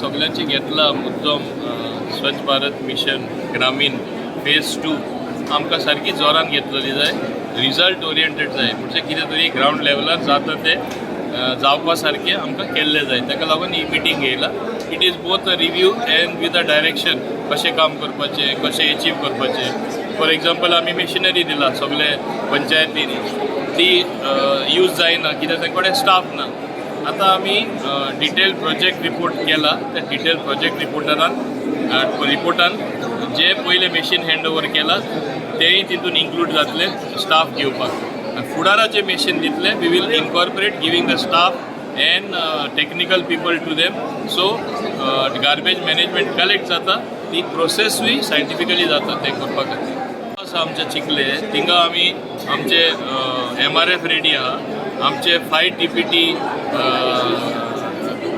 सगळ्यांची घेतला मुद्दम स्वच्छ भारत मिशन ग्रामीण फेज 2 आमकां सारकी जोरान घेतलेली जाय, रिजल्ट ओरिएंटेड जाय, म्हणजे कितें तरी ग्राउंड लेवलार जाता ते जावपा सारकें आमकां केल्लें जाय. ताका लागून ही मिटींग घेयला. It is both a review end with a direction कशें काम करपाचें, कशें एचीव करपाचें. फॉर एग्जाम्पल आमी मिशनरी दिला सगळे पंचायतींनी, ती यूज जायना कित्याक तांचे कडेन स्टाफ ना. आतां आमी डिटेल प्रोजेक्ट रिपोर्ट केला. त्या डिटेल प्रोजेक्ट रिपोर्टान जे पयले मशीन हँड ओवर केला तेय तितून इन्क्लूड जातले स्टाफ घेवपाक. फुडाराचे मशीन दितले we will incorporate giving the staff and technical people to them. So garbage management collect जाता, ती प्रोसेसूय सायंटिफिकली जाता ते करपा खातीर. असं आमचे चिकले थिंगा आमी आमचे MRF रेडी आहा. आमचे 5 TPT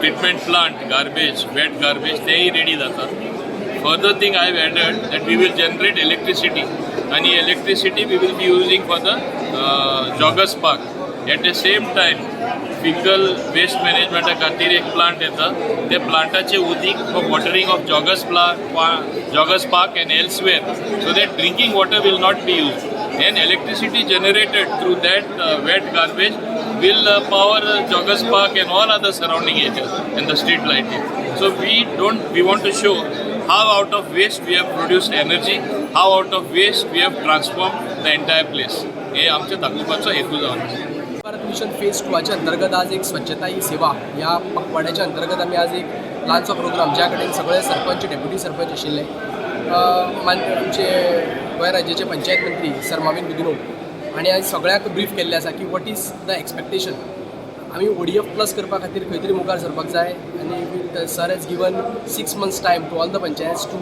treatment plant garbage wet garbage तेय रेडी जाता. Further thing I have added that we will generate electricity आणि electricity we will be using for the joggers park. At the same time faecal waste मॅनेजमेंटा खातीर एक plant येता. त्या प्लांटाचे उदीक for watering of joggers park and elsewhere so that drinking water will not be use. And electricity generated through that wet garbage will power Joggers Park and all other surrounding areas and the street lighting. So we want to show how out of waste we have produced energy, how out of waste we have transformed the entire place. हे आमच्या दाखोवपाचो हेतू जावन Bharat mission phase 2च्या अंतर्गत आज एक स्वच्छता ही सेवा या पखवाड्याच्या अंतर्गत आम्ही आज एक ल्हानसो प्रोग्राम ज्या कडेन सगळे सरपंच डेप्युटी सरपंच आशिल्ले आमचे गोंय राज्याचे पंचायत मंत्री सर माविन गुदिन्हो आणि आज सगळ्याक ब्रीफ केल्लें आसा की वॉट इज द एक्सपेक्टेशन. आमी ODF प्लस करपा खातीर खंय तरी मुखार सरपाक जाय आनी sir has given 6 months time to all the panchayats to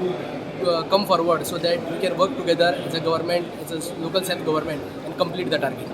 come forward so that we can work together as a government as a local self government and complete the target.